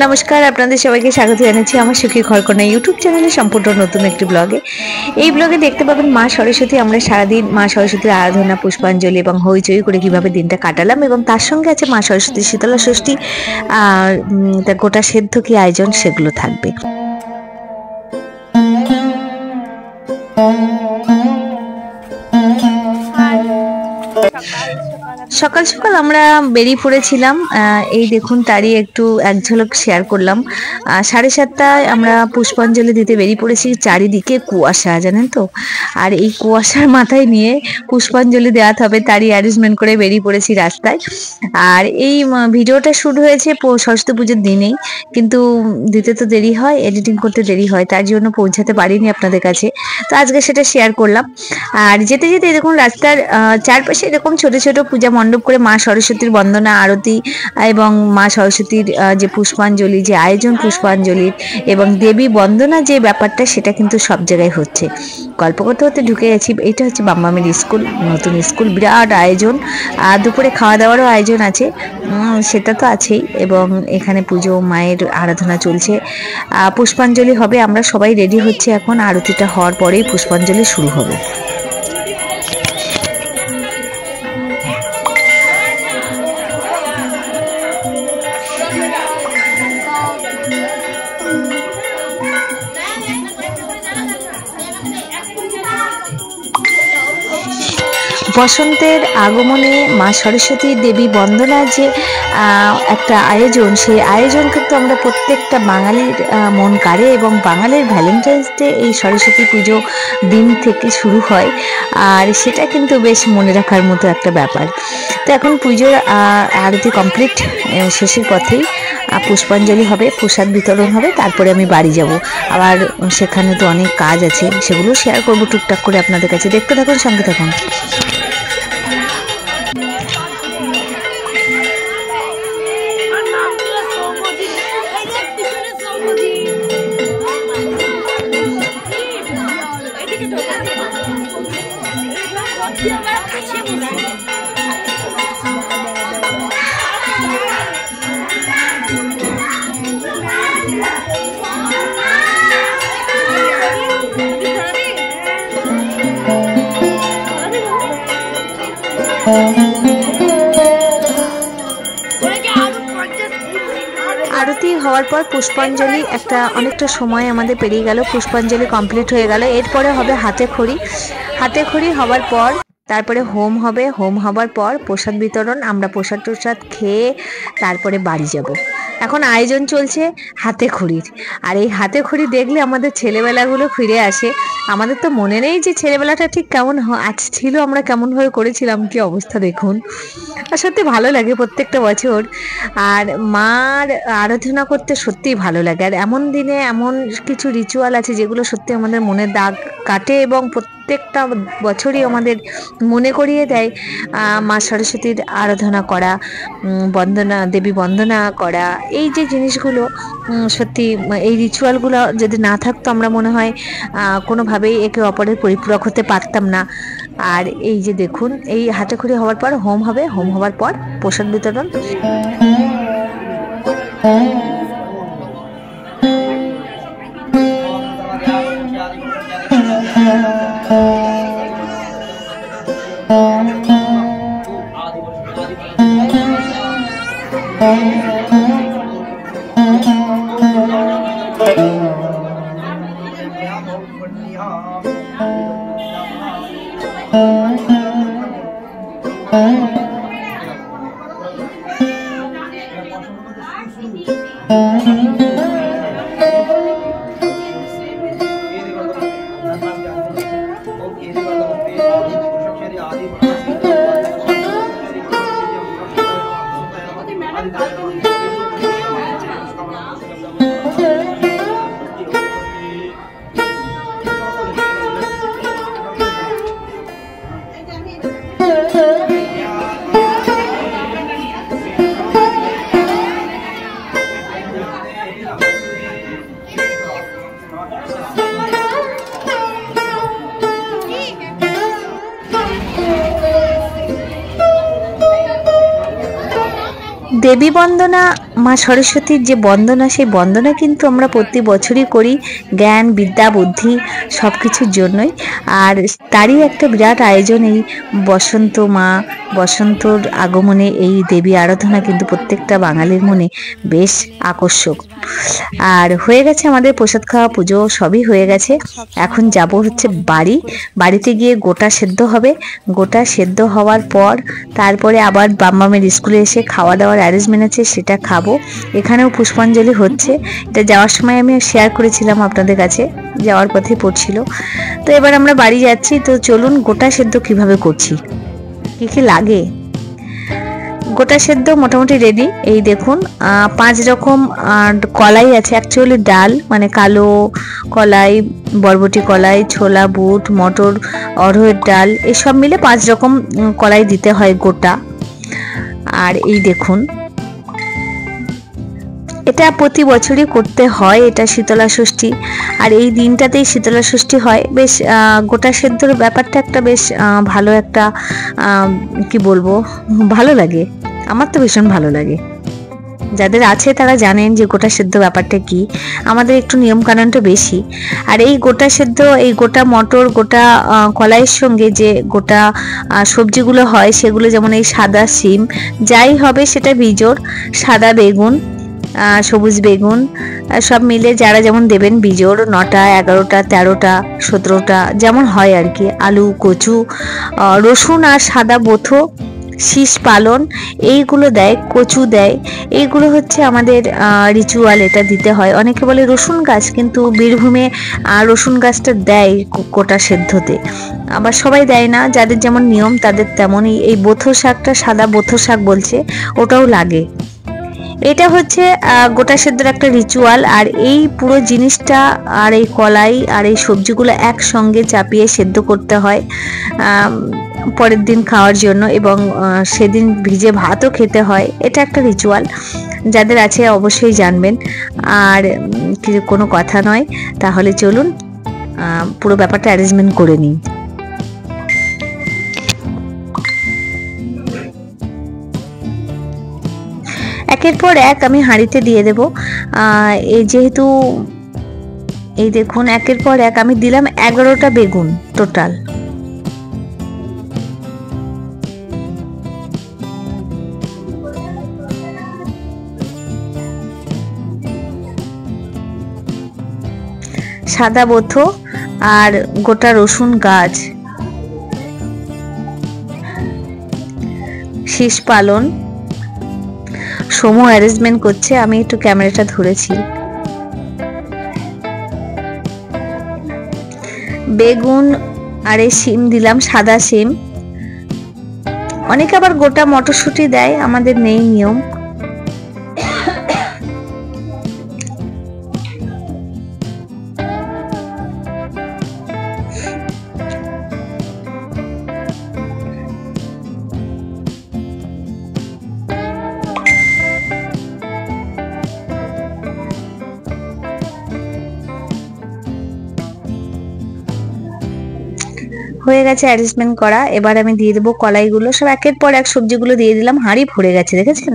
নমস্কার, আপনাদের সবাইকে স্বাগত জানাচ্ছি আমার সুখী ঘরকন্যা ইউটিউব চ্যানেলে সম্পূর্ণ নতুন একটি ব্লগে। এই ব্লগে দেখতে পাবেন মা সরস্বতী, আমরা সারাদিন মা সরস্বতীর আরাধনা, পুষ্পাঞ্জলি এবং হইচই করে কিভাবে দিনটা কাটালাম, এবং তার সঙ্গে আছে মা সরস্বতীর শীতলা ষষ্ঠী আর তার গোটা সেদ্ধ কি আয়োজন সেগুলো থাকবে। সকাল সকাল আমরা বেরিয়ে পড়েছিলাম। এই দেখুন, তারই একটু এক ঝলক শেয়ার করলাম। 7:30টায় আমরা পুষ্পাঞ্জলি দিতে বেরিয়ে পড়েছি। চারিদিকে কুয়াশা, জানেন তো, আর এই কুয়াশার মাথায় নিয়ে পুষ্পাঞ্জলি দেওয়াতে হবে, তারই অ্যারেঞ্জমেন্ট করে বেরিয়ে পড়েছি রাস্তায়। আর এই ভিডিওটা শুরু হয়েছে সরস্বতী পুজোর দিনেই, কিন্তু দিতে তো দেরি হয়, এডিটিং করতে দেরি হয়, তার জন্য পৌঁছাতে পারিনি আপনাদের কাছে। তো আজকে সেটা শেয়ার করলাম। আর যেতে যেতে দেখুন রাস্তার চারপাশে এরকম ছোট ছোট পূজা মণ্ডপ করে মা সরস্বতীর বন্দনা, আরতি এবং মা সরস্বতীর যে পুষ্পাঞ্জলি, যে আয়োজন পুষ্পাঞ্জলির এবং দেবী বন্দনা যে ব্যাপারটা, সেটা কিন্তু সব জায়গায় হচ্ছে। গল্প করতে করতে ঢুকে গেছি। এটা হচ্ছে বাম্মামের স্কুল, নতুন স্কুল, বিরাট আয়োজন। আর দুপুরে খাওয়া দাওয়ারও আয়োজন আছে, সেটা তো আছেই। এবং এখানে পুজো, মায়ের আরাধনা চলছে, পুষ্পাঞ্জলি হবে। আমরা সবাই রেডি হচ্ছে এখন, আরতিটা হওয়ার পরেই পুষ্পাঞ্জলি শুরু হবে। বসন্তের আগমনে মা সরস্বতী দেবী বন্দনার যে একটা আয়োজন, সেই আয়োজন কিন্তু আমরা প্রত্যেকটা বাঙালির মন কাড়ে, এবং বাঙালির ভ্যালেন্টাইন্স ডে এই সরস্বতী পুজো দিন থেকে শুরু হয়। আর সেটা কিন্তু বেশ মনে রাখার মতো একটা ব্যাপার। তো এখন পুজোর আরতি কমপ্লিট, শেষের পথেই পুষ্পাঞ্জলি হবে, প্রসাদ বিতরণ হবে, তারপরে আমি বাড়ি যাব। আবার সেখানে তো অনেক কাজ আছে, সেগুলো শেয়ার করবো টুকটাক করে আপনাদের কাছে। দেখতে থাকুন, সঙ্গে থাকুন। আরতি হওয়ার পর পুষ্পাঞ্জলি, অনেকটা সময় আমাদের পেরিয়ে গেল, পুষ্পাঞ্জলি কমপ্লিট হয়ে গেল। এরপরে হবে হাতে খড়ি। হাতে খড়ি হওয়ার পর তারপরে হোম হবে। হোম হবার পর প্রসাদ বিতরণ, আমরা প্রসাদ টোসাদ খেয়ে তারপরে বাড়ি যাব। এখন আয়োজন চলছে হাতে খড়ির। আর এই হাতে খড়ি দেখলে আমাদের ছেলেবেলাগুলো ফিরে আসে। আমাদের তো মনে নেই যে ছেলেবেলাটা ঠিক কেমন ছিল, আমরা কেমনভাবে করেছিলাম, কি অবস্থা দেখুন। আর সত্যি ভালো লাগে প্রত্যেকটা বছর। আর মার আরাধনা করতে সত্যিই ভালো লাগে। আর এমন দিনে এমন কিছু রিচুয়াল আছে যেগুলো সত্যি আমাদের মনে দাগ কাটে, এবং প্রত্যেকটা বছরই আমাদের মনে করিয়ে দেয় মা সরস্বতীর আরাধনা করা, বন্দনা, দেবী বন্দনা করা। এই যে জিনিসগুলো, সত্যি এই রিচুয়ালগুলো যদি না থাকতো, আমরা মনে হয় কোনোভাবেই একে অপরের পরিপূরক হতে পারতাম না। আর এই যে দেখুন, এই হাতেখড়ি হওয়ার পর হোম হবে। হোম হওয়ার পর প্রসাদ বিতরণ। দেবী বন্দনা, মা সরস্বতীর যে বন্দনা, সেই বন্দনা কিন্তু আমরা প্রতি বছরই করি, জ্ঞান বিদ্যা বুদ্ধি সব কিছুর জন্যই। আর তারই একটা বিরাট আয়োজন এই বসন্ত মা, বসন্তর আগমনে এই দেবী আরাধনা কিন্তু প্রত্যেকটা বাঙালির মনে বেশ আকর্ষক। আর হয়ে গেছে আমাদের প্রসাদ খাওয়া, পুজো সবই হয়ে গেছে। এখন যাব হচ্ছে বাড়িতে গিয়ে গোটা সেদ্ধ হবে। গোটা সেদ্ধ হওয়ার পর তারপরে আবার বাম্মামের স্কুলে এসে খাওয়া দাওয়ার অ্যারেঞ্জমেন্ট আছে, সেটা খাবো। এখানেও পুষ্পাঞ্জলি হচ্ছে, এটা যাওয়ার সময় আমি শেয়ার করেছিলাম আপনাদের কাছে, যাওয়ার পথে পড়ছিল। তো এবার আমরা বাড়ি যাচ্ছি। তো চলুন গোটা সেদ্ধ কিভাবে করছি, কি কি লাগে। গোটা সেদ্ধ মোটামুটি রেডি। এই দেখুন 5 রকম কলাই আছে, অ্যাকচুয়ালি ডাল, মানে কালো কলাই, বরবটি কলাই, ছোলা বুট, মটর, অড়হরের ডাল, এসব মিলে 5 রকম কলাই দিতে হয় গোটা। আর এই দেখুন, এটা প্রতি বছরই করতে হয়, এটা শীতলা ষষ্ঠী। আর এই দিনটাতেই শীতলা ষষ্ঠী হয়। বেশ গোটা সেদ্ধর ব্যাপারটা একটা বেশ ভালো একটা, কি বলবো, ভালো লাগে, আমার তো ভীষণ ভালো লাগে। যাদের আছে তারা জানেন যে গোটা সেদ্ধ ব্যাপারটা কি। আমাদের একটু নিয়ম কানুনটা বেশি। আর এই গোটা সেদ্ধ, এই গোটা মটর, গোটা কলাইয়ের সঙ্গে যে গোটা সবজিগুলো হয় সেগুলো, যেমন এই সাদা সিম, যাই হবে সেটা বিজোড়, সাদা বেগুন, সবুজ বেগুন, সব মিলে যারা যেমন দেবেন, বিজোড় 9টা 11টা 13টা 17টা যেমন হয় আর কি, আলু, কচু, রসুন আর সাদা বোথো, শীষ পালন, এইগুলো দেয়, কচু দেয়। এইগুলো হচ্ছে আমাদের রিচুয়াল, এটা দিতে হয়। অনেকে বলে রসুন গাছ, কিন্তু বীরভূমে রসুন গাছটা দেয় গোটা সেদ্ধতে, আবার সবাই দেয় না, যাদের যেমন নিয়ম তাদের তেমনই। এই বোথো শাকটা, সাদা বোথো শাক বলছে, ওটাও লাগে। এটা হচ্ছে গোটা সেদ্ধর একটা রিচুয়াল। আর এই পুরো জিনিসটা, আর এই কলাই আর এই সবজিগুলো একসঙ্গে চাপিয়ে সেদ্ধ করতে হয় পরের দিন খাওয়ার জন্য, এবং সেদিন ভিজে ভাতও খেতে হয়। এটা একটা রিচুয়াল, যাদের আছে অবশ্যই জানবেন। আর কোনো কথা নয়, তাহলে চলুন পুরো ব্যাপারটা অ্যারেঞ্জমেন্ট করে নিই। একের পর এক আমি হাঁড়িতে দিয়ে দেব। এই যেহেতু, এই দেখুন, একের পর এক আমি দিলাম 11টা বেগুন টোটাল। সাদা বোথো আর গোটা রসুন গাছ, শীষ পালন, সময় অ্যারেঞ্জমেন্ট করছে, আমি একটু ক্যামেরাটা ধরেছি। বেগুন আর এই শিম দিলাম, সাদা শিম। অনেকে আবার গোটা মটরশুঁটি দেয়, আমাদের নেই নিয়ম। হয়ে গেছে অ্যারেঞ্জমেন্ট করা। এবার আমি দিয়ে দেবো কলাইগুলো, সব একের পর এক সবজিগুলো দিয়ে দিলাম। হাঁড়ি ভরে গেছে, দেখেছেন?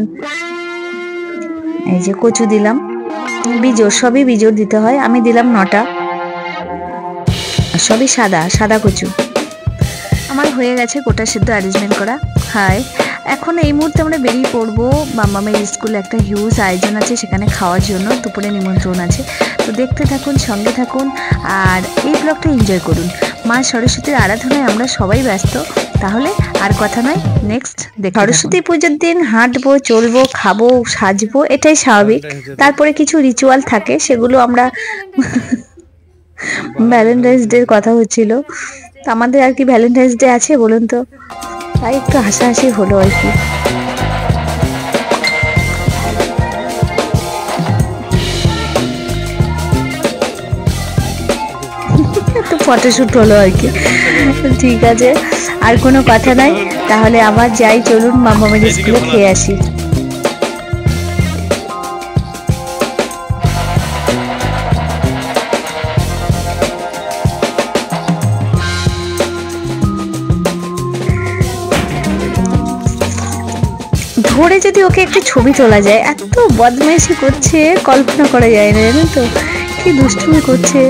এই যে কচু দিলাম, বিজোড়, সবই বিজোড় দিতে হয়। আমি দিলাম 9টা, সবই সাদা সাদা কচু। আমার হয়ে গেছে গোটা সেদ্ধ অ্যারেঞ্জমেন্ট করা। হায়, এখন এই মুহূর্তে আমরা বেরিয়ে পড়বো। মামামের স্কুলে একটা হিউজ আয়োজন আছে, সেখানে খাওয়ার জন্য দুপুরে নিমন্ত্রণ আছে। তো দেখতে থাকুন, সঙ্গে থাকুন, আর এই ব্লগটা এনজয় করুন। মা সরস্বতীর আরাধনায় আমরা সবাই ব্যস্ত। তাহলে আর কথা নয়, নেক্সট দেখ। সরস্বতী পুজোর দিন হাঁটবো, চলবো, খাবো, সাজবো, এটাই স্বাভাবিক। তারপরে কিছু রিচুয়াল থাকে, সেগুলো আমরা ভ্যালেন্টাইন্স ডের কথা হচ্ছিল, তো আমাদের আর কি ভ্যালেন্টাইন্স ডে আছে বলুন তো, তাই একটু হাসাহাসি হলো আর কি। একটু ফটোশুট হলো আর কি। ঠিক আছে, আর কোনো কথা নাই, তাহলে আবার যাই, চলুন মামামের স্কুলে খেয়ে আসি। ধরে যদি ওকে একটু ছবি তোলা যায়, এত বদমাইশি করছে কল্পনা করা যায় না, জানেন তো কি দুষ্টুমি করছে।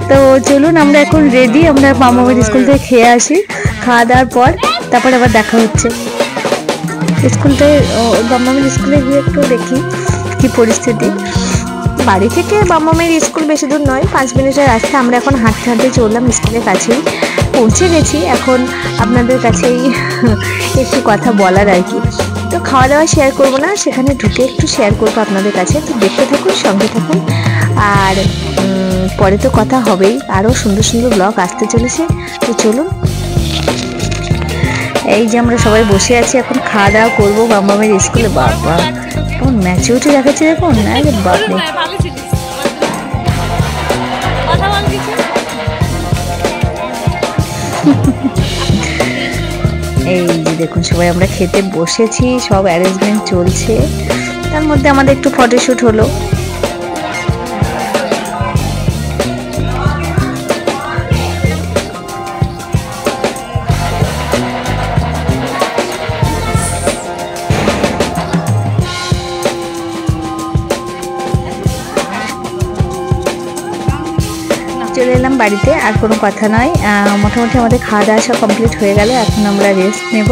তো চলুন আমরা এখন রেডি, আমরা মামামের স্কুল থেকে খেয়ে আসি, খাওয়া দাওয়ার পর তারপর আবার দেখা হচ্ছে। স্কুলটায় মামামের স্কুলে গিয়ে একটু দেখি কি পরিস্থিতি। বাড়ি থেকে মামামের স্কুল বেশি দূর নয়, 5 মিনিটের রাস্তা। আমরা এখন হাঁটতে হাঁটতে চললাম স্কুলের কাছেই, পৌঁছে গেছি। এখন আপনাদের কাছেই একটু কথা বলার আর কি। তো খাওয়া দাওয়া শেয়ার করবো না, সেখানে ঢুকে একটু শেয়ার করবো আপনাদের কাছে। তো দেখতে থাকুন, সঙ্গে থাকুন। আর পরে তো কথা হবেই, আরও সুন্দর সুন্দর ব্লগ আসতে চলেছে। তো চলুন, এই যে আমরা সবাই বসে আছি, এখন খাওয়া দাওয়া করবো মামামের স্কুলে। বাবা কেমন ম্যাচিউরিটি দেখাচ্ছে দেখুন। আরে বাপরে, এই যে দেখুন সবাই আমরা খেতে বসেছি, সব অ্যারেঞ্জমেন্ট চলছে, তার মধ্যে আমাদের একটু ফটোশুট হলো। চলে এলাম বাড়িতে, আর কোনো কথা নয়। মোটামুটি আমাদের খাওয়া দাওয়া সব কমপ্লিট হয়ে গেল, এখন আমরা রেস্ট নেব।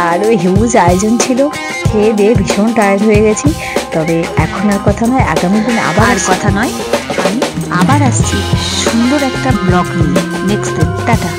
আর ওই হিউজ আয়োজন ছিল, খেয়ে দিয়ে ভীষণ টায়ার্ড হয়ে গেছি। তবে এখন আর কথা নয়, আগামী দিন আবার কথা নয়, আমি আবার আসছি সুন্দর একটা ব্লগ নিয়ে নেক্সট দিন। টাটা।